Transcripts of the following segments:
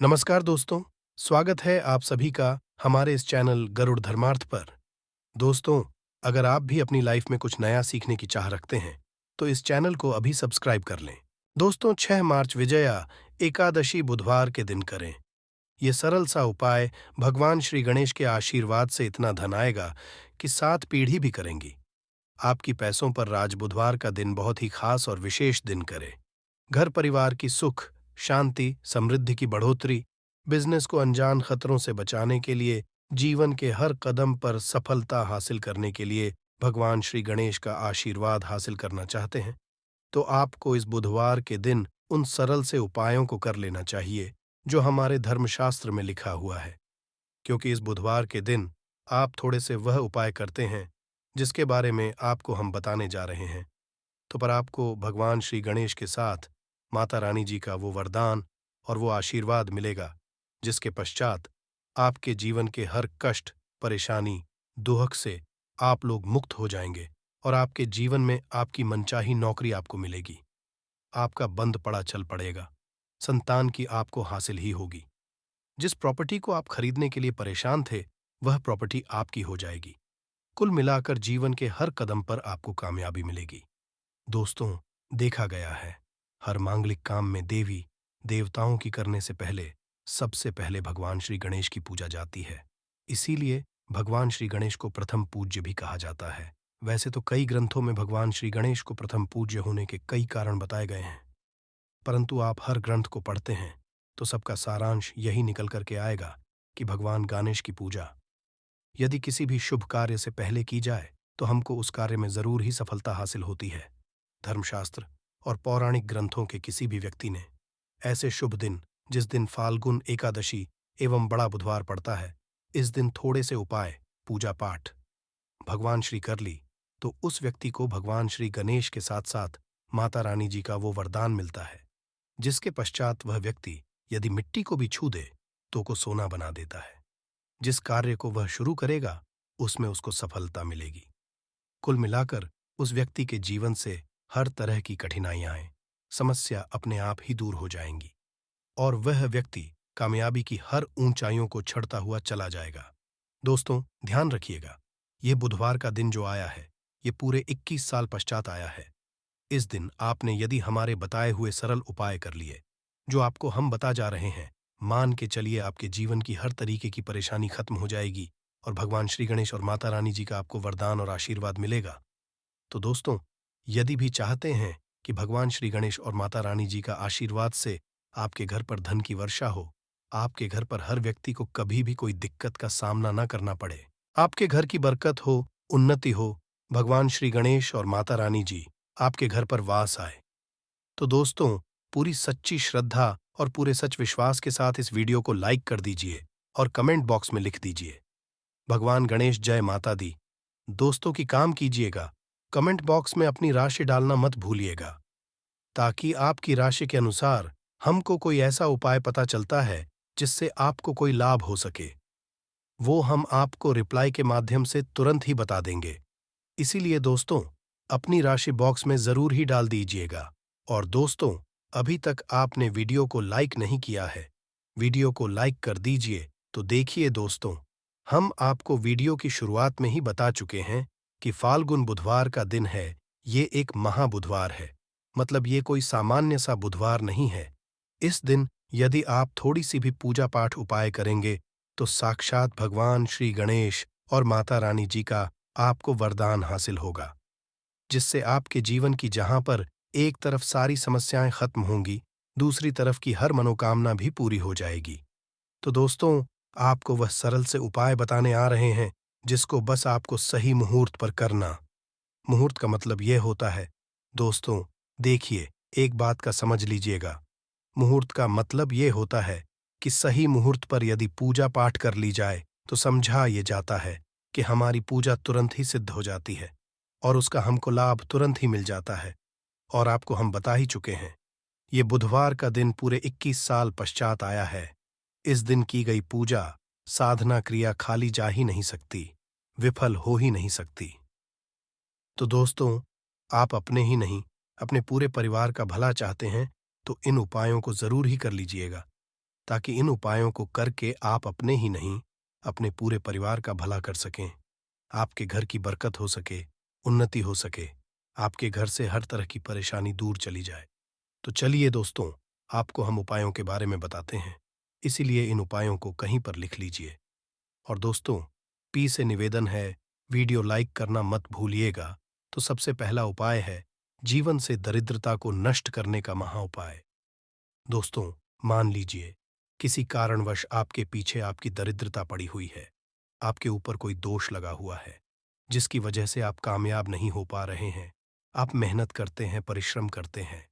नमस्कार दोस्तों, स्वागत है आप सभी का हमारे इस चैनल गरुड़ धर्मार्थ पर। दोस्तों, अगर आप भी अपनी लाइफ में कुछ नया सीखने की चाह रखते हैं, तो इस चैनल को अभी सब्सक्राइब कर लें। दोस्तों, 6 मार्च विजया एकादशी बुधवार के दिन करें। ये सरल सा उपाय भगवान श्री गणेश के आशीर्वाद से इतना धन आएगा कि 7 पीढ़ी भी करेंगी। आपकी पैसों पर राज बुधवार का दिन बहुत ही खास और विशेष दिन करे। घर परिवार की सुख, शांति, समृद्धि की बढ़ोतरी, बिजनेस को अनजान खतरों से बचाने के लिए, जीवन के हर कदम पर सफलता हासिल करने के लिए भगवान श्री गणेश का आशीर्वाद हासिल करना चाहते हैं, तो आपको इस बुधवार के दिन उन सरल से उपायों को कर लेना चाहिए जो हमारे धर्मशास्त्र में लिखा हुआ है। क्योंकि इस बुधवार के दिन आप थोड़े से वह उपाय करते हैं जिसके बारे में आपको हम बताने जा रहे हैं, तो पर आपको भगवान श्री गणेश के साथ माता रानी जी का वो वरदान और वो आशीर्वाद मिलेगा, जिसके पश्चात आपके जीवन के हर कष्ट, परेशानी, दुहक से आप लोग मुक्त हो जाएंगे और आपके जीवन में आपकी मनचाही नौकरी आपको मिलेगी। आपका बंद पड़ा चल पड़ेगा, संतान की आपको हासिल ही होगी। जिस प्रॉपर्टी को आप खरीदने के लिए परेशान थे, वह प्रॉपर्टी आपकी हो जाएगी। कुल मिलाकर जीवन के हर कदम पर आपको कामयाबी मिलेगी। दोस्तों, देखा गया है, हर मांगलिक काम में देवी देवताओं की करने से पहले सबसे पहले भगवान श्री गणेश की पूजा जाती है। इसीलिए भगवान श्री गणेश को प्रथम पूज्य भी कहा जाता है। वैसे तो कई ग्रंथों में भगवान श्री गणेश को प्रथम पूज्य होने के कई कारण बताए गए हैं, परंतु आप हर ग्रंथ को पढ़ते हैं तो सबका सारांश यही निकल करके आएगा कि भगवान गणेश की पूजा यदि किसी भी शुभ कार्य से पहले की जाए तो हमको उस कार्य में जरूर ही सफलता हासिल होती है। धर्मशास्त्र और पौराणिक ग्रंथों के किसी भी व्यक्ति ने ऐसे शुभ दिन, जिस दिन फाल्गुन एकादशी एवं बड़ा बुधवार पड़ता है, इस दिन थोड़े से उपाय, पूजा पाठ भगवान श्री कर ली, तो उस व्यक्ति को भगवान श्री गणेश के साथ साथ माता रानी जी का वो वरदान मिलता है, जिसके पश्चात वह व्यक्ति यदि मिट्टी को भी छू दे तो को सोना बना देता है। जिस कार्य को वह शुरू करेगा उसमें उसको सफलता मिलेगी। कुल मिलाकर उस व्यक्ति के जीवन से हर तरह की कठिनाइयां, समस्या अपने आप ही दूर हो जाएंगी और वह व्यक्ति कामयाबी की हर ऊंचाइयों को चढ़ता हुआ चला जाएगा। दोस्तों, ध्यान रखिएगा, ये बुधवार का दिन जो आया है, ये पूरे 21 साल पश्चात आया है। इस दिन आपने यदि हमारे बताए हुए सरल उपाय कर लिए, जो आपको हम बता जा रहे हैं, मान के चलिए आपके जीवन की हर तरीके की परेशानी खत्म हो जाएगी और भगवान श्री गणेश और माता रानी जी का आपको वरदान और आशीर्वाद मिलेगा। तो दोस्तों, यदि भी चाहते हैं कि भगवान श्री गणेश और माता रानी जी का आशीर्वाद से आपके घर पर धन की वर्षा हो, आपके घर पर हर व्यक्ति को कभी भी कोई दिक्कत का सामना न करना पड़े, आपके घर की बरकत हो, उन्नति हो, भगवान श्री गणेश और माता रानी जी आपके घर पर वास आए, तो दोस्तों, पूरी सच्ची श्रद्धा और पूरे सच विश्वास के साथ इस वीडियो को लाइक कर दीजिए और कमेंट बॉक्स में लिख दीजिए, भगवान गणेश जय माता दी। दोस्तों की काम कीजिएगा, कमेंट बॉक्स में अपनी राशि डालना मत भूलिएगा, ताकि आपकी राशि के अनुसार हमको कोई ऐसा उपाय पता चलता है जिससे आपको कोई लाभ हो सके, वो हम आपको रिप्लाई के माध्यम से तुरंत ही बता देंगे। इसीलिए दोस्तों, अपनी राशि बॉक्स में जरूर ही डाल दीजिएगा। और दोस्तों, अभी तक आपने वीडियो को लाइक नहीं किया है, वीडियो को लाइक कर दीजिए। तो देखिए दोस्तों, हम आपको वीडियो की शुरुआत में ही बता चुके हैं कि फाल्गुन बुधवार का दिन है, ये एक महाबुधवार है, मतलब ये कोई सामान्य सा बुधवार नहीं है। इस दिन यदि आप थोड़ी सी भी पूजा पाठ उपाय करेंगे तो साक्षात भगवान श्री गणेश और माता रानी जी का आपको वरदान हासिल होगा, जिससे आपके जीवन की जहां पर एक तरफ सारी समस्याएं खत्म होंगी, दूसरी तरफ की हर मनोकामना भी पूरी हो जाएगी। तो दोस्तों, आपको वह सरल से उपाय बताने आ रहे हैं जिसको बस आपको सही मुहूर्त पर करना। मुहूर्त का मतलब यह होता है, दोस्तों देखिए, एक बात का समझ लीजिएगा, मुहूर्त का मतलब यह होता है कि सही मुहूर्त पर यदि पूजा पाठ कर ली जाए तो समझा ये जाता है कि हमारी पूजा तुरंत ही सिद्ध हो जाती है और उसका हमको लाभ तुरंत ही मिल जाता है। और आपको हम बता ही चुके हैं, ये बुधवार का दिन पूरे 21 साल पश्चात आया है। इस दिन की गई पूजा, साधना क्रिया खाली जा ही नहीं सकती, विफल हो ही नहीं सकती। तो दोस्तों, आप अपने ही नहीं, अपने पूरे परिवार का भला चाहते हैं तो इन उपायों को जरूर ही कर लीजिएगा। ताकि इन उपायों को करके आप अपने ही नहीं, अपने पूरे परिवार का भला कर सकें, आपके घर की बरकत हो सके, उन्नति हो सके, आपके घर से हर तरह की परेशानी दूर चली जाए। तो चलिए दोस्तों, आपको हम उपायों के बारे में बताते हैं, इसीलिए इन उपायों को कहीं पर लिख लीजिए। और दोस्तों, पी से निवेदन है, वीडियो लाइक करना मत भूलिएगा। तो सबसे पहला उपाय है जीवन से दरिद्रता को नष्ट करने का महाउपाय। दोस्तों, मान लीजिए किसी कारणवश आपके पीछे आपकी दरिद्रता पड़ी हुई है, आपके ऊपर कोई दोष लगा हुआ है, जिसकी वजह से आप कामयाब नहीं हो पा रहे हैं। आप मेहनत करते हैं, परिश्रम करते हैं,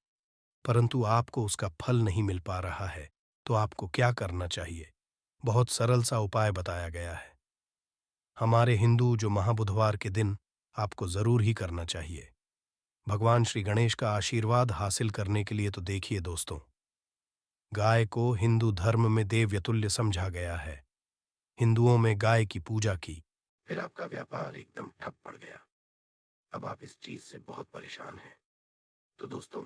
परंतु आपको उसका फल नहीं मिल पा रहा है। तो आपको क्या करना चाहिए? बहुत सरल सा उपाय बताया गया है। हमारे हिंदू जो महाबुधवार के दिन आपको जरूर ही करना चाहिए। भगवान श्री गणेश का आशीर्वाद हासिल करने के लिए तो देखिए दोस्तों, गाय को हिंदू धर्म में देवतुल्य समझा गया है। हिंदुओं में गाय की पूजा की, फिर आपका व्यापार एकदम ठप पड़ गया। अब आप इस चीज से बहुत परेशान हैं। तो दोस्तों,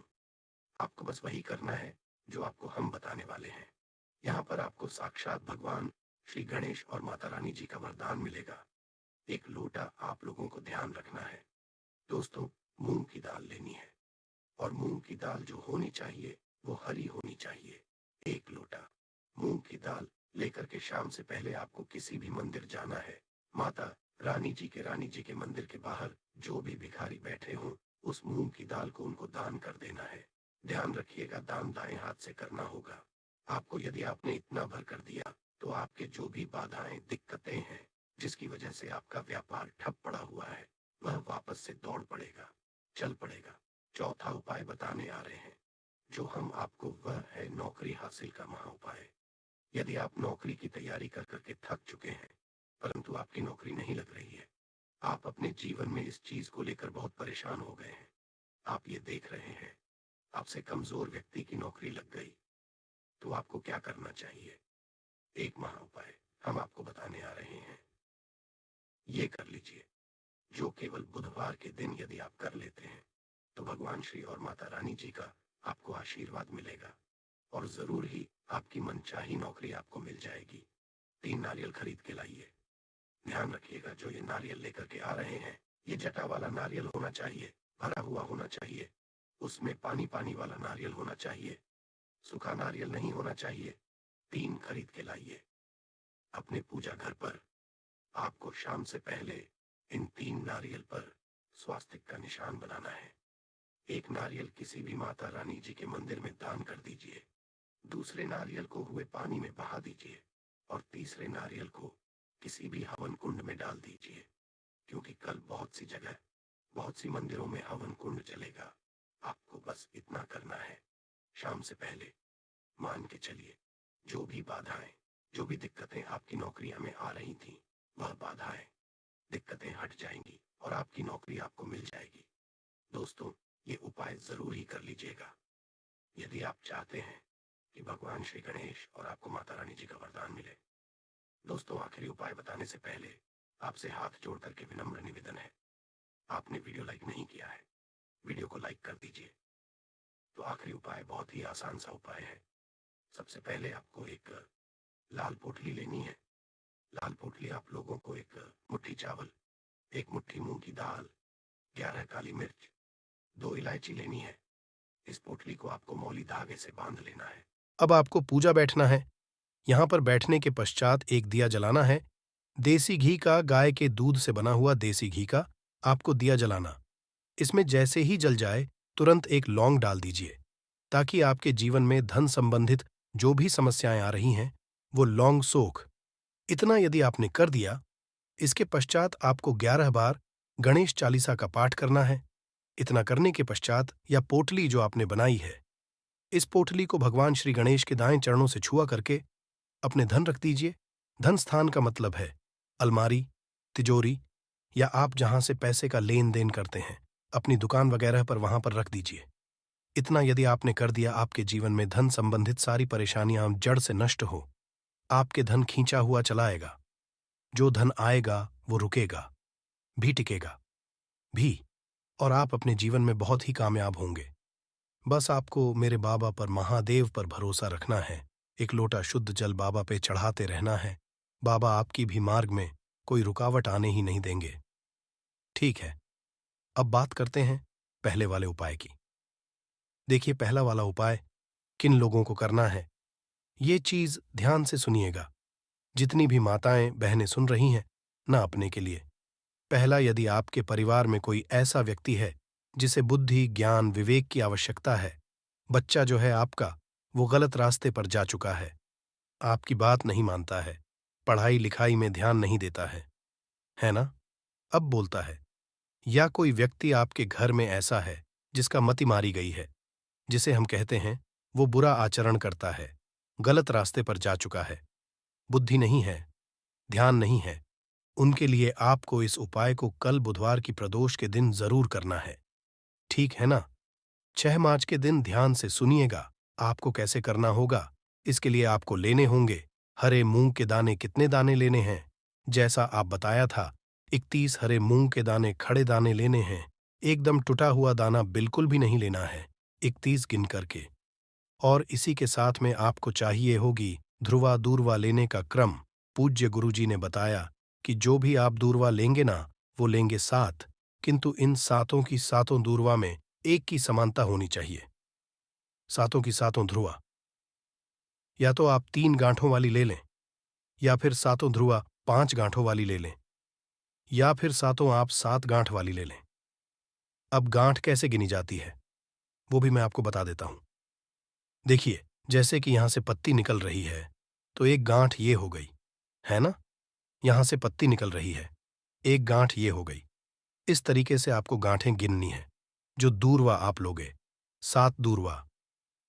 आपको बस वही करना है जो आपको हम बताने वाले हैं। यहाँ पर आपको साक्षात भगवान श्री गणेश और माता रानी जी का वरदान मिलेगा। एक लोटा आप लोगों को ध्यान रखना है। दोस्तों, मूंग की दाल लेनी है, और मूंग की दाल जो होनी चाहिए वो हरी होनी चाहिए। एक लोटा मूंग की दाल लेकर के शाम से पहले आपको किसी भी मंदिर जाना है। माता रानी जी के मंदिर के बाहर जो भी भिखारी बैठे हों, उस मूंग की दाल को उनको दान कर देना है। ध्यान रखिएगा, दान दाएं हाथ से करना होगा। आपको यदि आपने इतना भर कर दिया तो आपके जो भी बाधाएं, दिक्कतें हैं, जिसकी वजह से आपका व्यापार ठप पड़ा हुआ है, वह वापस से दौड़ पड़ेगा, चल पड़ेगा। चौथा उपाय बताने आ रहे हैं जो हम आपको, वह है नौकरी हासिल का महाउपाय। यदि आप नौकरी की तैयारी कर करके थक चुके हैं, परंतु आपकी नौकरी नहीं लग रही है, आप अपने जीवन में इस चीज को लेकर बहुत परेशान हो गए हैं, आप ये देख रहे हैं आपसे कमजोर व्यक्ति की नौकरी लग गई, तो आपको क्या करना चाहिए? एक महाउपाय हम आपको बताने आ रहे हैं, ये कर लीजिए, जो केवल बुधवार के दिन यदि आप कर लेते हैं तो भगवान श्री और माता रानी जी का आपको आशीर्वाद मिलेगा, और जरूर ही आपकी मनचाही नौकरी आपको मिल जाएगी। 3 नारियल खरीद के लाइए। ध्यान रखिएगा, जो ये नारियल लेकर के आ रहे हैं, ये जटा वाला नारियल होना चाहिए, भरा हुआ होना चाहिए, उसमें पानी पानी वाला नारियल होना चाहिए, सूखा नारियल नहीं होना चाहिए। 3 खरीद के लाइए। अपने पूजा घर पर आपको शाम से पहले इन 3 नारियल पर स्वास्तिक का निशान बनाना है। एक नारियल किसी भी माता रानी जी के मंदिर में दान कर दीजिए, दूसरे नारियल को हुए पानी में बहा दीजिए, और तीसरे नारियल को किसी भी हवन कुंड में डाल दीजिए, क्योंकि कल बहुत सी जगह, बहुत सी मंदिरों में हवन कुंड चलेगा। आपको बस इतना करना है, शाम से पहले मान के चलिए, जो भी बाधाएं, जो भी दिक्कतें आपकी नौकरियां में आ रही थी, वह बाधाएं, दिक्कतें हट जाएंगी और आपकी नौकरी आपको मिल जाएगी। दोस्तों, ये उपाय जरूर ही कर लीजिएगा यदि आप चाहते हैं कि भगवान श्री गणेश और आपको माता रानी जी का वरदान मिले। दोस्तों, आखिरी उपाय बताने से पहले आपसे हाथ जोड़ करके विनम्र निवेदन है, आपने वीडियो लाइक नहीं किया है, वीडियो को लाइक कर दीजिए। तो आखिरी उपाय बहुत ही आसान सा उपाय है। सबसे पहले आपको एक लाल पोटली लेनी है। लाल पोटली आप लोगों को एक मुट्ठी चावल, एक मुट्ठी मूंग की दाल, 11 काली मिर्च, 2 इलायची लेनी है। इस पोटली को आपको मौली धागे से बांध लेना है। अब आपको पूजा बैठना है। यहाँ पर बैठने के पश्चात एक दिया जलाना है। देसी घी का, गाय के दूध से बना हुआ देसी घी का आपको दिया जलाना। इसमें जैसे ही जल जाए तुरंत एक लौंग डाल दीजिए, ताकि आपके जीवन में धन संबंधित जो भी समस्याएं आ रही हैं वो लौंग सोख। इतना यदि आपने कर दिया, इसके पश्चात आपको 11 बार गणेश चालीसा का पाठ करना है। इतना करने के पश्चात या पोटली जो आपने बनाई है, इस पोटली को भगवान श्री गणेश के दाएं चरणों से छुआ करके अपने धन रख दीजिए। धन स्थान का मतलब है अलमारी, तिजोरी, या आप जहां से पैसे का लेन देन करते हैं, अपनी दुकान वगैरह पर, वहां पर रख दीजिए। इतना यदि आपने कर दिया, आपके जीवन में धन संबंधित सारी परेशानियां जड़ से नष्ट हो। आपके धन खींचा हुआ चलाएगा। जो धन आएगा वो रुकेगा, भी टिकेगा भी, और आप अपने जीवन में बहुत ही कामयाब होंगे। बस आपको मेरे बाबा पर, महादेव पर भरोसा रखना है, एक लोटा शुद्ध जल बाबा पे चढ़ाते रहना है। बाबा आपकी भी मार्ग में कोई रुकावट आने ही नहीं देंगे। ठीक है, अब बात करते हैं पहले वाले उपाय की। देखिए, पहला वाला उपाय किन लोगों को करना है, ये चीज ध्यान से सुनिएगा। जितनी भी माताएं बहनें सुन रही हैं, ना अपने के लिए। पहला, यदि आपके परिवार में कोई ऐसा व्यक्ति है जिसे बुद्धि, ज्ञान, विवेक की आवश्यकता है, बच्चा जो है आपका, वो गलत रास्ते पर जा चुका है, आपकी बात नहीं मानता है, पढ़ाई लिखाई में ध्यान नहीं देता है ना? अब बोलता है। या कोई व्यक्ति आपके घर में ऐसा है जिसका मति मारी गई है, जिसे हम कहते हैं वो बुरा आचरण करता है, गलत रास्ते पर जा चुका है, बुद्धि नहीं है, ध्यान नहीं है, उनके लिए आपको इस उपाय को कल बुधवार की प्रदोष के दिन जरूर करना है। ठीक है ना? 6 मार्च के दिन ध्यान से सुनिएगा। आपको कैसे करना होगा, इसके लिए आपको लेने होंगे हरे मूंग के दाने। कितने दाने लेने हैं? जैसा आप बताया था, 31 हरे मूंग के दाने, खड़े दाने लेने हैं। एकदम टूटा हुआ दाना बिल्कुल भी नहीं लेना है, 31 गिन करके। और इसी के साथ में आपको चाहिए होगी ध्रुवा दूर्वा लेने का क्रम। पूज्य गुरुजी ने बताया कि जो भी आप दूर्वा लेंगे ना, वो लेंगे 7, किंतु इन सातों की सातों दूर्वा में एक की समानता होनी चाहिए। सातों की सातों ध्रुवा, या तो आप 3 गांठों वाली ले लें, या फिर सातों ध्रुवा 5 गांठों वाली ले लें, या फिर सातों आप 7 गांठ वाली ले लें। अब गांठ कैसे गिनी जाती है, वो भी मैं आपको बता देता हूं। देखिए, जैसे कि यहां से पत्ती निकल रही है, तो एक गांठ ये हो गई, है ना? यहां से पत्ती निकल रही है, एक गांठ ये हो गई। इस तरीके से आपको गांठें गिननी है। जो दूर्वा आप लोगे, 7 दूर्वा,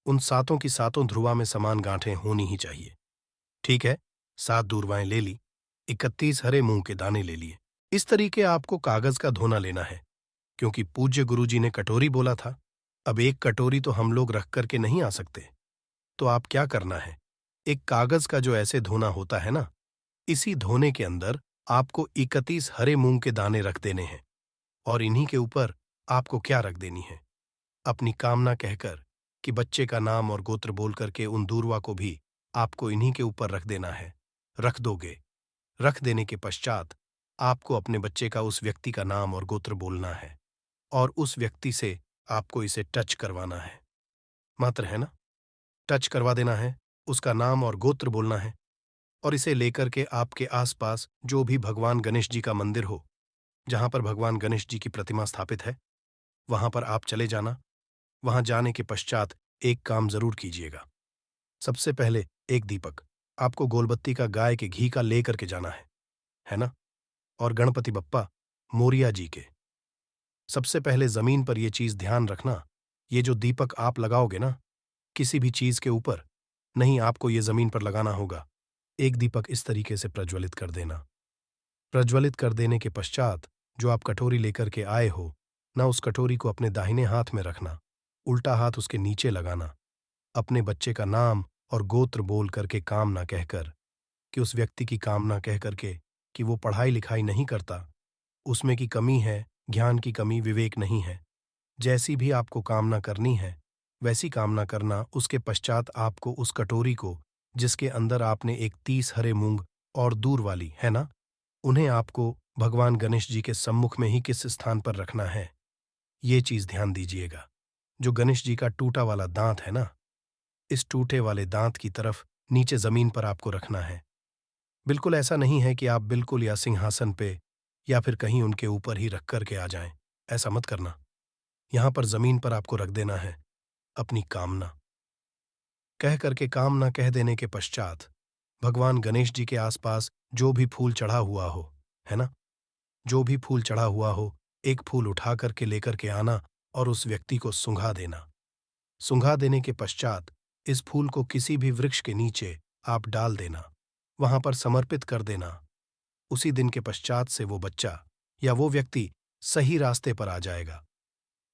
उन सातों की सातों ध्रुवा में समान गांठें होनी ही चाहिए। ठीक है, 7 दूर्वाएं ले ली, 31 हरे मूंग के दाने ले लिए। इस तरीके आपको कागज का धोना लेना है, क्योंकि पूज्य गुरुजी ने कटोरी बोला था। अब एक कटोरी तो हम लोग रख करके नहीं आ सकते, तो आप क्या करना है, एक कागज का जो ऐसे धोना होता है ना, इसी धोने के अंदर आपको 31 हरे मूंग के दाने रख देने हैं। और इन्हीं के ऊपर आपको क्या रख देनी है, अपनी कामना कहकर कि बच्चे का नाम और गोत्र बोल करके उन दूर्वा को भी आपको इन्हीं के ऊपर रख देना है। रख दोगे। रख देने के पश्चात आपको अपने बच्चे का, उस व्यक्ति का नाम और गोत्र बोलना है, और उस व्यक्ति से आपको इसे टच करवाना है। मात्र है ना? टच करवा देना है, उसका नाम और गोत्र बोलना है, और इसे लेकर के आपके आसपास जो भी भगवान गणेश जी का मंदिर हो, जहां पर भगवान गणेश जी की प्रतिमा स्थापित है, वहां पर आप चले जाना। वहां जाने के पश्चात एक काम जरूर कीजिएगा। सबसे पहले एक दीपक आपको गोलबत्ती का, गाय के घी का लेकर के जाना है ना? और गणपति बप्पा मोरिया जी के, सबसे पहले जमीन पर यह चीज ध्यान रखना, ये जो दीपक आप लगाओगे ना, किसी भी चीज के ऊपर नहीं, आपको ये जमीन पर लगाना होगा। एक दीपक इस तरीके से प्रज्वलित कर देना। प्रज्वलित कर देने के पश्चात जो आप कटोरी लेकर के आए हो ना, उस कटोरी को अपने दाहिने हाथ में रखना, उल्टा हाथ उसके नीचे लगाना। अपने बच्चे का नाम और गोत्र बोल करके, कामना कहकर, कि उस व्यक्ति की कामना कह करके कि वो पढ़ाई लिखाई नहीं करता, उसमें की कमी है, ज्ञान की कमी, विवेक नहीं है। जैसी भी आपको कामना करनी है वैसी कामना करना। उसके पश्चात आपको उस कटोरी को, जिसके अंदर आपने 31 हरे मूंग और दूर वाली है ना, उन्हें आपको भगवान गणेश जी के सम्मुख में ही किस स्थान पर रखना है, ये चीज ध्यान दीजिएगा। जो गणेश जी का टूटा वाला दांत है ना, इस टूटे वाले दांत की तरफ नीचे जमीन पर आपको रखना है। बिल्कुल ऐसा नहीं है कि आप बिल्कुल या सिंहासन पे या फिर कहीं उनके ऊपर ही रख करके आ जाएं, ऐसा मत करना। यहां पर जमीन पर आपको रख देना है अपनी कामना कह करके। कामना कह देने के पश्चात भगवान गणेश जी के आसपास जो भी फूल चढ़ा हुआ हो, है ना, जो भी फूल चढ़ा हुआ हो, एक फूल उठा करके लेकर के आना और उस व्यक्ति को सूंघा देना। सूंघा देने के पश्चात इस फूल को किसी भी वृक्ष के नीचे आप डाल देना, वहां पर समर्पित कर देना। उसी दिन के पश्चात से वो बच्चा या वो व्यक्ति सही रास्ते पर आ जाएगा,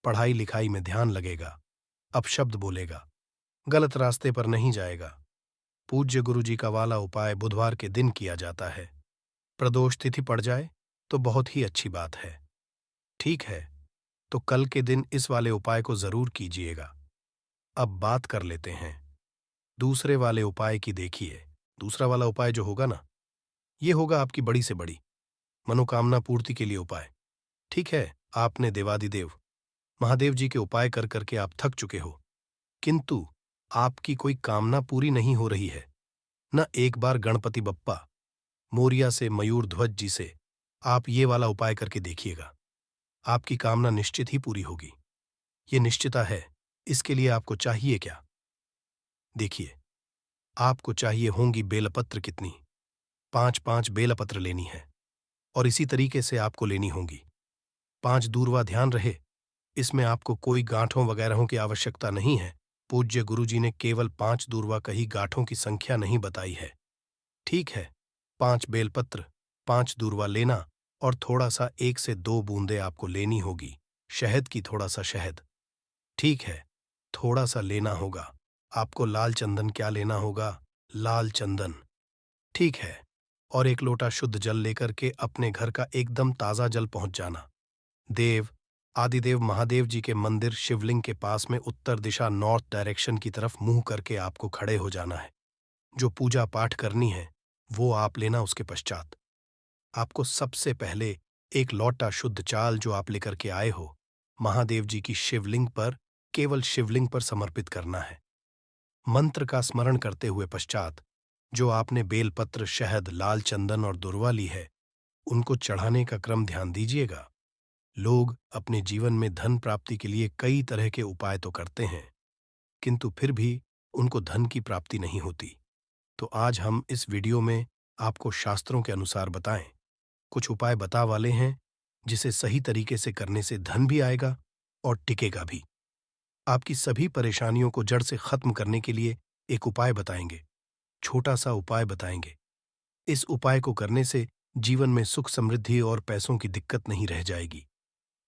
पढ़ाई लिखाई में ध्यान लगेगा, अपशब्द बोलेगा, गलत रास्ते पर नहीं जाएगा। पूज्य गुरु जी का वाला उपाय बुधवार के दिन किया जाता है। प्रदोष तिथि पड़ जाए तो बहुत ही अच्छी बात है। ठीक है, तो कल के दिन इस वाले उपाय को जरूर कीजिएगा। अब बात कर लेते हैं दूसरे वाले उपाय की देखिए। दूसरा वाला उपाय जो होगा ना, ये होगा आपकी बड़ी से बड़ी मनोकामना पूर्ति के लिए उपाय। ठीक है, आपने देवादिदेव महादेव जी के उपाय कर करके आप थक चुके हो, किंतु आपकी कोई कामना पूरी नहीं हो रही है। न एक बार गणपति बप्पा मोरिया से मयूर ध्वज जी से आप ये वाला उपाय करके देखिएगा, आपकी कामना निश्चित ही पूरी होगी। ये निश्चिता है। इसके लिए आपको चाहिए क्या? देखिए, आपको चाहिए होंगी बेलपत्र कितनी? 5-5 बेलपत्र लेनी है और इसी तरीके से आपको लेनी होंगी। 5 दूरवा ध्यान रहे, इसमें आपको कोई गांठों वगैरहों की आवश्यकता नहीं है। पूज्य गुरुजी ने केवल 5 दूरवा कही, गांठों की संख्या नहीं बताई है। ठीक है, 5 बेलपत्र, 5 दूरवा लेना और थोड़ा सा 1 से 2 बूंदे आपको लेनी होगी शहद की, थोड़ा सा शहद। ठीक है, थोड़ा सा लेना होगा आपको लाल चंदन। क्या लेना होगा? लाल चंदन। ठीक है, और 1 लोटा शुद्ध जल लेकर के अपने घर का एकदम ताज़ा जल पहुंच जाना। देव आदिदेव महादेव जी के मंदिर शिवलिंग के पास में उत्तर दिशा नॉर्थ डायरेक्शन की तरफ मुंह करके आपको खड़े हो जाना है। जो पूजा पाठ करनी है वो आप लेना। उसके पश्चात आपको सबसे पहले 1 लोटा शुद्ध चाल जो आप लेकर के आए हो महादेव जी की शिवलिंग पर, केवल शिवलिंग पर समर्पित करना है। मंत्र का स्मरण करते हुए पश्चात जो आपने बेलपत्र, शहद, लाल चंदन और दुर्वा ली है उनको चढ़ाने का क्रम ध्यान दीजिएगा। लोग अपने जीवन में धन प्राप्ति के लिए कई तरह के उपाय तो करते हैं, किंतु फिर भी उनको धन की प्राप्ति नहीं होती। तो आज हम इस वीडियो में आपको शास्त्रों के अनुसार बताएं, कुछ उपाय बता वाले हैं जिसे सही तरीके से करने से धन भी आएगा और टिकेगा भी। आपकी सभी परेशानियों को जड़ से खत्म करने के लिए एक उपाय बताएंगे, छोटा सा उपाय बताएंगे। इस उपाय को करने से जीवन में सुख, समृद्धि और पैसों की दिक्कत नहीं रह जाएगी।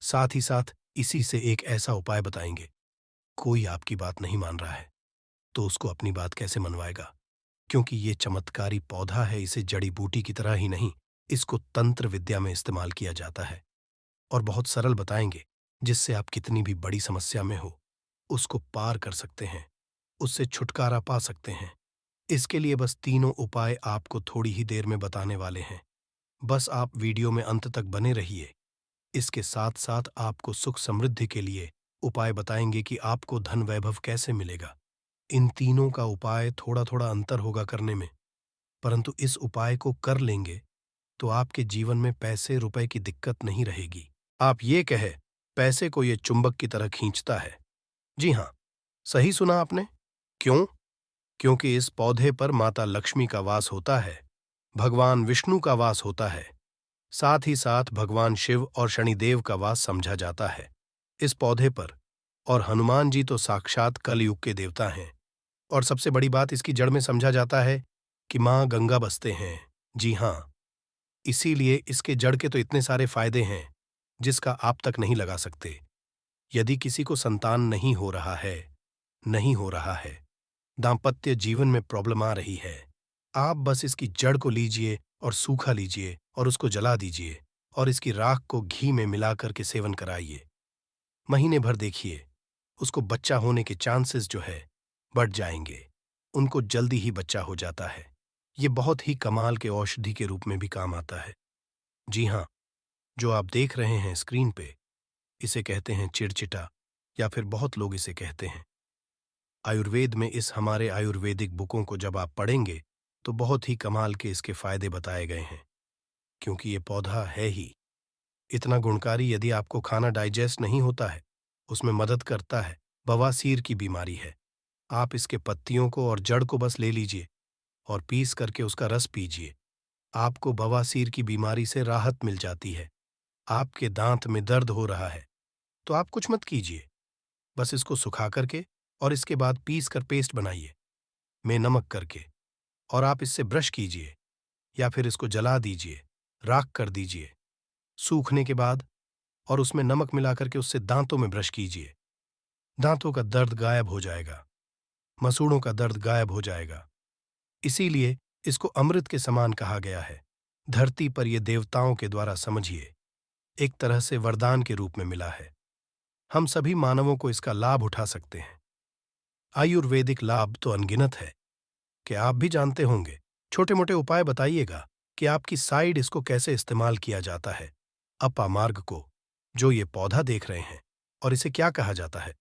साथ ही साथ इसी से एक ऐसा उपाय बताएंगे, कोई आपकी बात नहीं मान रहा है तो उसको अपनी बात कैसे मनवाएगा? क्योंकि ये चमत्कारी पौधा है, इसे जड़ी बूटी की तरह ही नहीं, इसको तंत्र विद्या में इस्तेमाल किया जाता है। और बहुत सरल बताएंगे जिससे आप कितनी भी बड़ी समस्या में हो उसको पार कर सकते हैं, उससे छुटकारा पा सकते हैं। इसके लिए बस तीनों उपाय आपको थोड़ी ही देर में बताने वाले हैं। बस आप वीडियो में अंत तक बने रहिए। इसके साथ साथ आपको सुख समृद्धि के लिए उपाय बताएंगे कि आपको धन वैभव कैसे मिलेगा। इन तीनों का उपाय थोड़ा थोड़ा अंतर होगा करने में, परंतु इस उपाय को कर लेंगे तो आपके जीवन में पैसे रुपए की दिक्कत नहीं रहेगी। आप ये कहे पैसे को ये चुंबक की तरह खींचता है। जी हाँ, सही सुना आपने। क्यों? क्योंकि इस पौधे पर माता लक्ष्मी का वास होता है, भगवान विष्णु का वास होता है, साथ ही साथ भगवान शिव और शनिदेव का वास समझा जाता है इस पौधे पर। और हनुमान जी तो साक्षात कलयुग के देवता हैं। और सबसे बड़ी बात, इसकी जड़ में समझा जाता है कि माँ गंगा बसते हैं। जी हाँ, इसीलिए इसके जड़ के तो इतने सारे फायदे हैं जिसका आप तक नहीं लगा सकते। यदि किसी को संतान नहीं हो रहा है, दांपत्य जीवन में प्रॉब्लम आ रही है, आप बस इसकी जड़ को लीजिए और सूखा लीजिए और उसको जला दीजिए और इसकी राख को घी में मिलाकर के सेवन कराइए। महीने भर देखिए, उसको बच्चा होने के चांसेस जो है बढ़ जाएंगे, उनको जल्दी ही बच्चा हो जाता है। ये बहुत ही कमाल के औषधि के रूप में भी काम आता है। जी हाँ, जो आप देख रहे हैं स्क्रीन पे, इसे कहते हैं चिड़चिटा, या फिर बहुत लोग इसे कहते हैं। आयुर्वेद में इस हमारे आयुर्वेदिक बुकों को जब आप पढ़ेंगे तो बहुत ही कमाल के इसके फायदे बताए गए हैं, क्योंकि ये पौधा है ही इतना गुणकारी। यदि आपको खाना डाइजेस्ट नहीं होता है, उसमें मदद करता है। बवासीर की बीमारी है, आप इसके पत्तियों को और जड़ को बस ले लीजिए और पीस करके उसका रस पीजिए। आपको बवासीर की बीमारी से राहत मिल जाती है। आपके दांत में दर्द हो रहा है तो आप कुछ मत कीजिए, बस इसको सुखा करके और इसके बाद पीस कर पेस्ट बनाइए में नमक करके, और आप इससे ब्रश कीजिए या फिर इसको जला दीजिए, राख कर दीजिए सूखने के बाद, और उसमें नमक मिला करके उससे दांतों में ब्रश कीजिए। दांतों का दर्द गायब हो जाएगा, मसूड़ों का दर्द गायब हो जाएगा। इसीलिए इसको अमृत के समान कहा गया है। धरती पर यह देवताओं के द्वारा, समझिए, एक तरह से वरदान के रूप में मिला है। हम सभी मानवों को इसका लाभ उठा सकते हैं। आयुर्वेदिक लाभ तो अनगिनत है। कि आप भी जानते होंगे। छोटे मोटे उपाय बताइएगा कि आपकी साइड इसको कैसे इस्तेमाल किया जाता है। अप्पा मार्ग को, जो ये पौधा देख रहे हैं, और इसे क्या कहा जाता है।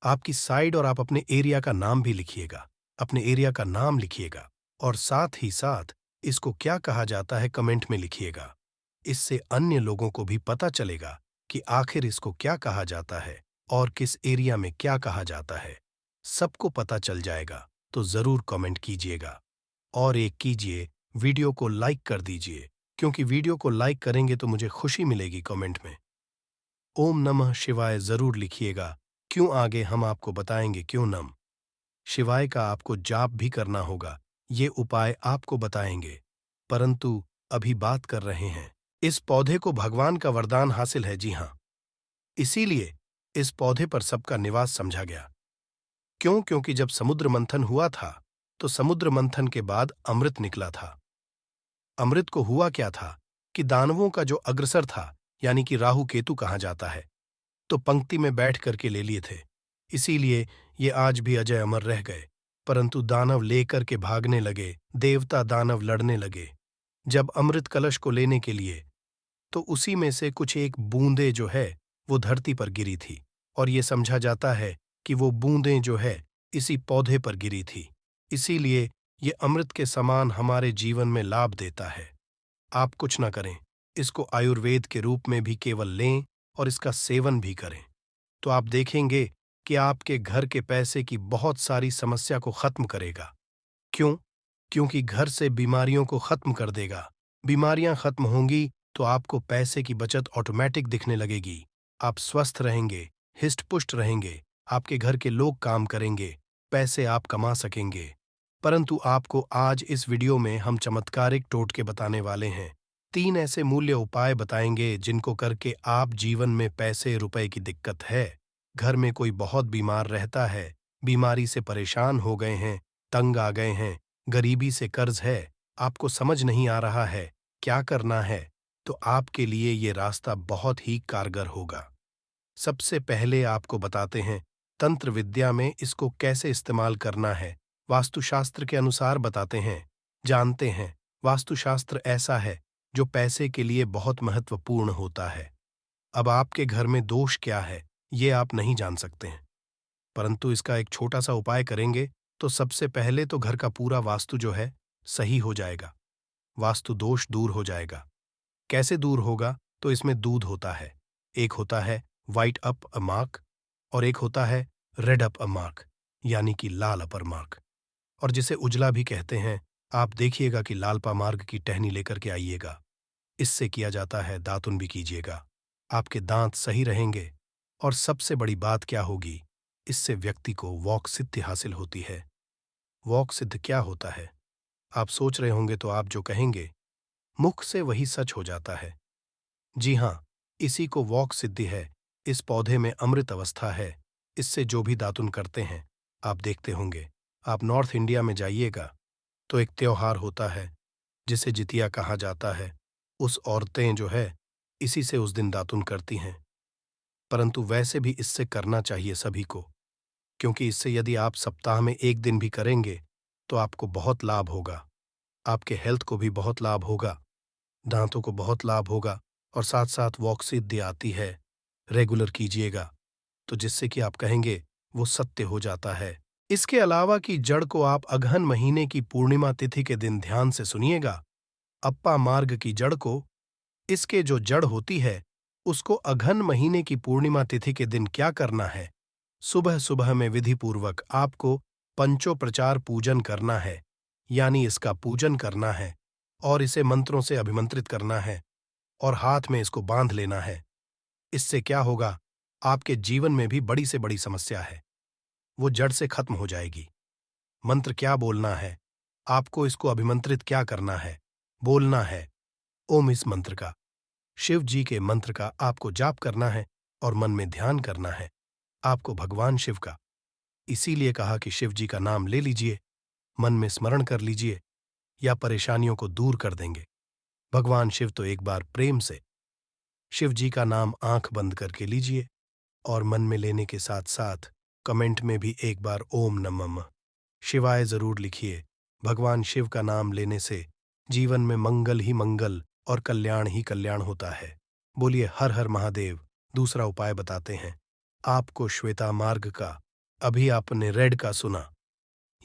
आपकी साइड और आप अपने एरिया का नाम भी लिखिएगा, अपने एरिया का नाम लिखिएगा, और साथ ही साथ इसको क्या कहा जाता है कमेंट में लिखिएगा। इससे अन्य लोगों को भी पता चलेगा कि आखिर इसको क्या कहा जाता है और किस एरिया में क्या कहा जाता है। सबको पता चल जाएगा, तो जरूर कमेंट कीजिएगा। और एक कीजिए, वीडियो को लाइक कर दीजिए, क्योंकि वीडियो को लाइक करेंगे तो मुझे खुशी मिलेगी कमेंट में। ओम नमः शिवाय जरूर लिखिएगा, क्यों आगे हम आपको बताएंगे क्यों नम शिवाय का आपको जाप भी करना होगा, ये उपाय आपको बताएंगे। परंतु अभी बात कर रहे हैं, इस पौधे को भगवान का वरदान हासिल है, जी हाँ। इसीलिए इस पौधे पर सबका निवास समझा गया। क्यों? क्योंकि जब समुद्र मंथन हुआ था, तो समुद्र मंथन के बाद अमृत निकला था। अमृत को हुआ क्या था कि दानवों का जो अग्रसर था, यानी कि राहु केतु कहा जाता है, तो पंक्ति में बैठ करके ले लिए थे। इसीलिए ये आज भी अजय अमर रह गए। परंतु दानव लेकर के भागने लगे, देवता दानव लड़ने लगे। जब अमृत कलश को लेने के लिए, तो उसी में से कुछ एक बूंदें जो है वो धरती पर गिरी थी, और ये समझा जाता है कि वो बूंदें जो है इसी पौधे पर गिरी थी। इसीलिए ये अमृत के समान हमारे जीवन में लाभ देता है। आप कुछ न करें, इसको आयुर्वेद के रूप में भी केवल लें और इसका सेवन भी करें, तो आप देखेंगे कि आपके घर के पैसे की बहुत सारी समस्या को खत्म करेगा। क्यों? क्योंकि घर से बीमारियों को खत्म कर देगा। बीमारियां खत्म होंगी तो आपको पैसे की बचत ऑटोमेटिक दिखने लगेगी। आप स्वस्थ रहेंगे, हिष्ट-पुष्ट रहेंगे, आपके घर के लोग काम करेंगे, पैसे आप कमा सकेंगे। परंतु आपको आज इस वीडियो में हम चमत्कारिक टोटके बताने वाले हैं। 3 ऐसे मूल्य उपाय बताएंगे जिनको करके आप जीवन में पैसे रुपए की दिक्कत है, घर में कोई बहुत बीमार रहता है, बीमारी से परेशान हो गए हैं, तंग आ गए हैं, गरीबी से कर्ज है, आपको समझ नहीं आ रहा है क्या करना है, तो आपके लिए ये रास्ता बहुत ही कारगर होगा। सबसे पहले आपको बताते हैं तंत्र विद्या में इसको कैसे इस्तेमाल करना है, वास्तुशास्त्र के अनुसार बताते हैं। जानते हैं, वास्तुशास्त्र ऐसा है जो पैसे के लिए बहुत महत्वपूर्ण होता है। अब आपके घर में दोष क्या है, ये आप नहीं जान सकते हैं, परंतु इसका एक छोटा सा उपाय करेंगे तो सबसे पहले तो घर का पूरा वास्तु जो है सही हो जाएगा, वास्तु दोष दूर हो जाएगा। कैसे दूर होगा? तो इसमें दूध होता है, एक होता है व्हाइट अप अ मार्क, और एक होता है रेड अप अ मार्क, यानी कि लाल अपर मार्क, और जिसे उजला भी कहते हैं। आप देखिएगा कि लालपा मार्ग की टहनी लेकर के आइएगा। इससे किया जाता है दातुन भी कीजिएगा, आपके दांत सही रहेंगे। और सबसे बड़ी बात क्या होगी, इससे व्यक्ति को वॉक सिद्धि हासिल होती है। वॉक सिद्ध क्या होता है आप सोच रहे होंगे, तो आप जो कहेंगे मुख से वही सच हो जाता है। जी हाँ, इसी को वॉक सिद्धि है। इस पौधे में अमृत अवस्था है। इससे जो भी दातुन करते हैं, आप देखते होंगे। आप नॉर्थ इंडिया में जाइएगा तो एक त्योहार होता है जिसे जितिया कहा जाता है। उस औरतें जो है इसी से उस दिन दातुन करती हैं। परंतु वैसे भी इससे करना चाहिए सभी को, क्योंकि इससे यदि आप सप्ताह में 1 दिन भी करेंगे तो आपको बहुत लाभ होगा। आपके हेल्थ को भी बहुत लाभ होगा, दांतों को बहुत लाभ होगा, और साथ साथ वॉक सिद्धि आती है। रेगुलर कीजिएगा तो जिससे कि आप कहेंगे वो सत्य हो जाता है। इसके अलावा कि जड़ को आप अगहन महीने की पूर्णिमा तिथि के दिन ध्यान से सुनिएगा। अप्पा मार्ग की जड़ को, इसके जो जड़ होती है उसको अगहन महीने की पूर्णिमा तिथि के दिन क्या करना है, सुबह सुबह में विधि पूर्वक आपको पंचोपचार पूजन करना है, यानी इसका पूजन करना है और इसे मंत्रों से अभिमंत्रित करना है और हाथ में इसको बांध लेना है। इससे क्या होगा, आपके जीवन में भी बड़ी से बड़ी समस्या है वो जड़ से खत्म हो जाएगी। मंत्र क्या बोलना है, आपको इसको अभिमंत्रित क्या करना है, बोलना है ओम। इस मंत्र का, शिव जी के मंत्र का आपको जाप करना है और मन में ध्यान करना है आपको भगवान शिव का। इसीलिए कहा कि शिव जी का नाम ले लीजिए, मन में स्मरण कर लीजिए, या परेशानियों को दूर कर देंगे भगवान शिव। तो एक बार प्रेम से शिव जी का नाम आंख बंद करके लीजिए और मन में लेने के साथ साथ कमेंट में भी एक बार ओम नमः शिवाय जरूर लिखिए, भगवान शिव का नाम लेने से जीवन में मंगल ही मंगल और कल्याण ही कल्याण होता है। बोलिए हर हर महादेव। दूसरा उपाय बताते हैं। आपको श्वेता मार्ग का, अभी आपने रेड का सुना,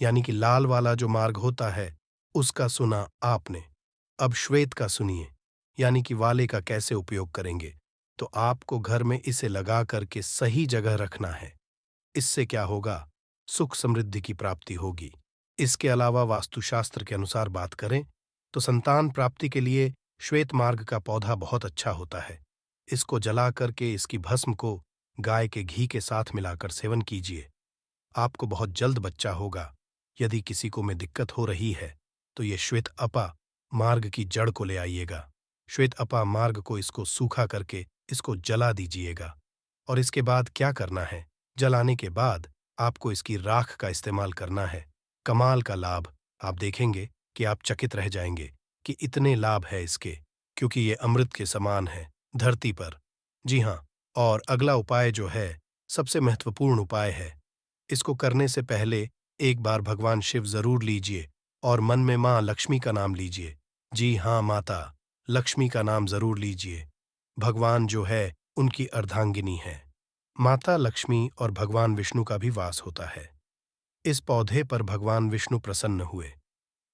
यानी कि लाल वाला जो मार्ग होता है उसका सुना आपने। अब श्वेत का सुनिए, यानी कि वाले का कैसे उपयोग करेंगे। तो आपको घर में इसे लगा करके सही जगह रखना है। इससे क्या होगा? सुख समृद्धि की प्राप्ति होगी। इसके अलावा वास्तुशास्त्र के अनुसार बात करें तो संतान प्राप्ति के लिए श्वेत मार्ग का पौधा बहुत अच्छा होता है। इसको जला करके इसकी भस्म को गाय के घी के साथ मिलाकर सेवन कीजिए। आपको बहुत जल्द बच्चा होगा। यदि किसी को में दिक्कत हो रही है तो ये श्वेत अपा मार्ग की जड़ को ले आइएगा। श्वेत अपा मार्ग को इसको सूखा करके इसको जला दीजिएगा। और इसके बाद क्या करना है? जलाने के बाद आपको इसकी राख का इस्तेमाल करना है। कमाल का लाभ। आप देखेंगे कि आप चकित रह जाएंगे कि इतने लाभ है इसके, क्योंकि ये अमृत के समान है धरती पर। जी हाँ, और अगला उपाय जो है सबसे महत्वपूर्ण उपाय है। इसको करने से पहले एक बार भगवान शिव जरूर लीजिए और मन में माँ लक्ष्मी का नाम लीजिए। जी हाँ, माता लक्ष्मी का नाम जरूर लीजिए। भगवान जो है उनकी अर्धांगिनी है। माता लक्ष्मी और भगवान विष्णु का भी वास होता है। इस पौधे पर भगवान विष्णु प्रसन्न हुए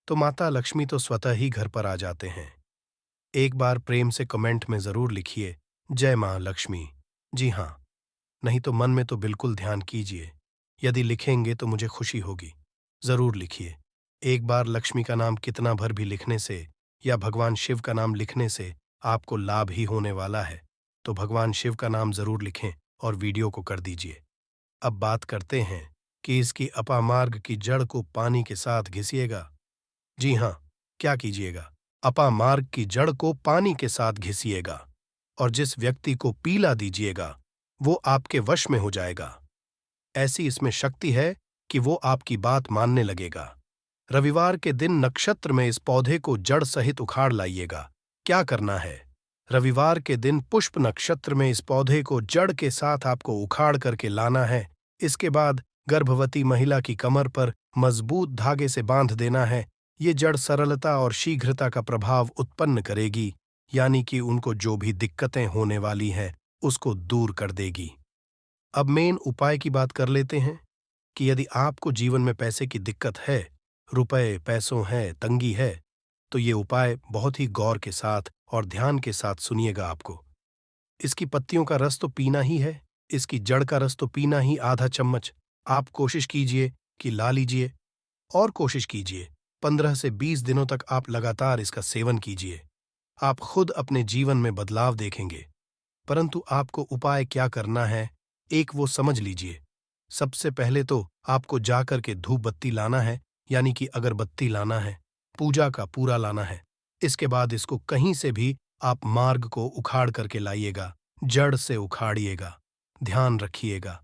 तो माता लक्ष्मी तो स्वतः ही घर पर आ जाते हैं। एक बार प्रेम से कमेंट में जरूर लिखिए जय मां लक्ष्मी। जी हाँ, नहीं तो मन में तो बिल्कुल ध्यान कीजिए। यदि लिखेंगे तो मुझे खुशी होगी। जरूर लिखिए। एक बार लक्ष्मी का नाम कितना भर भी लिखने से या भगवान शिव का नाम लिखने से आपको लाभ ही होने वाला है। तो भगवान शिव का नाम जरूर लिखें और वीडियो को कर दीजिए। अब बात करते हैं कि इसकी अपामार्ग की जड़ को पानी के साथ घिसिएगा। जी हाँ, क्या कीजिएगा? अपामार्ग की जड़ को पानी के साथ घिसिएगा और जिस व्यक्ति को पीला दीजिएगा वो आपके वश में हो जाएगा। ऐसी इसमें शक्ति है कि वो आपकी बात मानने लगेगा। रविवार के दिन नक्षत्र में इस पौधे को जड़ सहित उखाड़ लाइएगा। क्या करना है? रविवार के दिन पुष्प नक्षत्र में इस पौधे को जड़ के साथ आपको उखाड़ करके लाना है। इसके बाद गर्भवती महिला की कमर पर मजबूत धागे से बांध देना है। ये जड़ सरलता और शीघ्रता का प्रभाव उत्पन्न करेगी, यानी कि उनको जो भी दिक्कतें होने वाली हैं उसको दूर कर देगी। अब मेन उपाय की बात कर लेते हैं कि यदि आपको जीवन में पैसे की दिक्कत है, रुपए पैसों है, तंगी है, तो ये उपाय बहुत ही गौर के साथ और ध्यान के साथ सुनिएगा। आपको इसकी पत्तियों का रस तो पीना ही है, इसकी जड़ का रस तो पीना ही आधा चम्मच। आप कोशिश कीजिए कि ला लीजिए और कोशिश कीजिए 15 से 20 दिनों तक आप लगातार इसका सेवन कीजिए। आप खुद अपने जीवन में बदलाव देखेंगे। परंतु आपको उपाय क्या करना है, एक वो समझ लीजिए। सबसे पहले तो आपको जाकर के धूप बत्ती लाना है, यानी कि अगरबत्ती लाना है, पूजा का पूरा लाना है। इसके बाद इसको कहीं से भी आप मार्ग को उखाड़ करके लाइएगा, जड़ से उखाड़िएगा। ध्यान रखिएगा,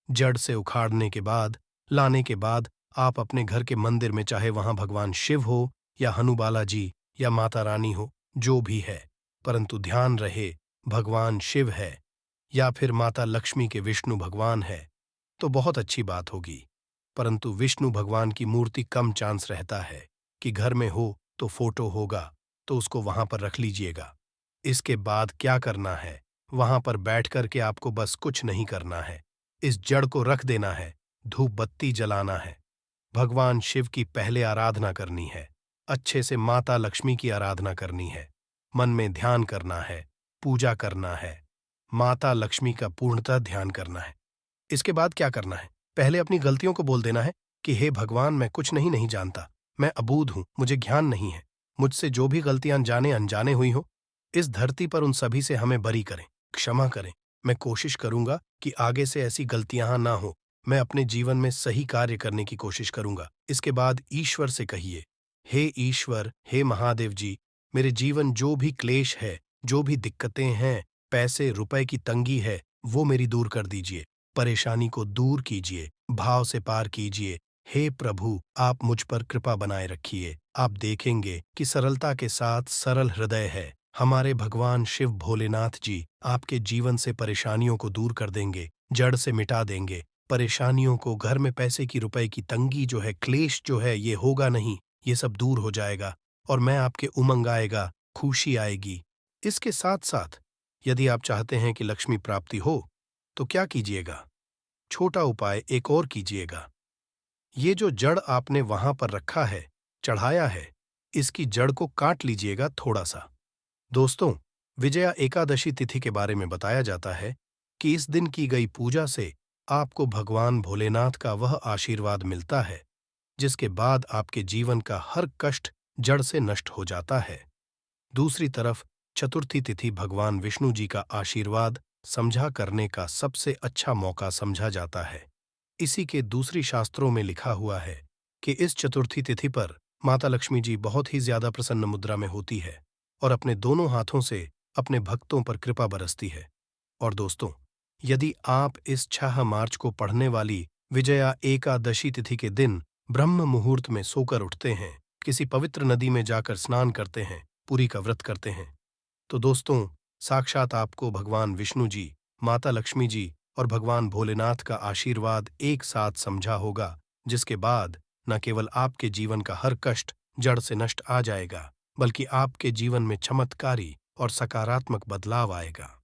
जड़ से उखाड़ने के बाद, लाने के बाद आप अपने घर के मंदिर में, चाहे वहां भगवान शिव हो या हनुबाला जी या माता रानी हो, जो भी है, परंतु ध्यान रहे भगवान शिव है या फिर माता लक्ष्मी के विष्णु भगवान है तो बहुत अच्छी बात होगी। परंतु विष्णु भगवान की मूर्ति कम चांस रहता है कि घर में हो तो फोटो होगा, तो उसको वहां पर रख लीजिएगा। इसके बाद क्या करना है, वहां पर बैठ करके आपको बस कुछ नहीं करना है, इस जड़ को रख देना है, धूप बत्ती जलाना है, भगवान शिव की पहले आराधना करनी है, अच्छे से माता लक्ष्मी की आराधना करनी है, मन में ध्यान करना है, पूजा करना है, माता लक्ष्मी का पूर्णतः ध्यान करना है। इसके बाद क्या करना है, पहले अपनी गलतियों को बोल देना है कि हे भगवान, मैं कुछ नहीं जानता, मैं अबूझ हूं, मुझे ज्ञान नहीं है, मुझसे जो भी गलतियां जाने अनजाने हुई हो इस धरती पर उन सभी से हमें बरी करें, क्षमा करें। मैं कोशिश करूंगा कि आगे से ऐसी गलतियां ना हो, मैं अपने जीवन में सही कार्य करने की कोशिश करूंगा। इसके बाद ईश्वर से कहिए, हे ईश्वर, हे महादेव जी, मेरे जीवन जो भी क्लेश है, जो भी दिक्कतें हैं, पैसे रुपए की तंगी है, वो मेरी दूर कर दीजिए, परेशानी को दूर कीजिए, भाव से पार कीजिए। हे प्रभु, आप मुझ पर कृपा बनाए रखिए। आप देखेंगे कि सरलता के साथ सरल हृदय है। हमारे भगवान शिव भोलेनाथ जी आपके जीवन से परेशानियों को दूर कर देंगे, जड़ से मिटा देंगे। परेशानियों को, घर में पैसे की रुपए की तंगी जो है, क्लेश जो है, ये होगा नहीं। ये सब दूर हो जाएगा और मैं आपके उमंग आएगा, खुशी आएगी। इसके साथ-साथ यदि आप चाहते हैं कि लक्ष्मी प्राप्ति हो, तो क्या कीजिएगा? छोटा उपाय एक और कीजिएगा। ये जो जड़ आपने वहां पर रखा है, चढ़ाया है, इसकी जड़ को काट लीजिएगा थोड़ा-सा। दोस्तों, विजया एकादशी तिथि के बारे में बताया जाता है कि इस दिन की गई पूजा से आपको भगवान भोलेनाथ का वह आशीर्वाद मिलता है, जिसके बाद आपके जीवन का हर कष्ट जड़ से नष्ट हो जाता है। दूसरी तरफ चतुर्थी तिथि भगवान विष्णु जी का आशीर्वाद समझा करने का सबसे अच्छा मौका समझा जाता है। इसी के दूसरी शास्त्रों में लिखा हुआ है कि इस चतुर्थी तिथि पर माता लक्ष्मी जी बहुत ही ज्यादा प्रसन्न मुद्रा में होती है और अपने दोनों हाथों से अपने भक्तों पर कृपा बरसती है। और दोस्तों, यदि आप इस 6 मार्च को पढ़ने वाली विजया एकादशी तिथि के दिन ब्रह्म मुहूर्त में सोकर उठते हैं, किसी पवित्र नदी में जाकर स्नान करते हैं, पूरी का व्रत करते हैं, तो दोस्तों, साक्षात आपको भगवान विष्णु जी, माता लक्ष्मी जी और भगवान भोलेनाथ का आशीर्वाद एक साथ समझा होगा, जिसके बाद न केवल आपके जीवन का हर कष्ट जड़ से नष्ट आ जाएगा, बल्कि आपके जीवन में चमत्कारी और सकारात्मक बदलाव आएगा।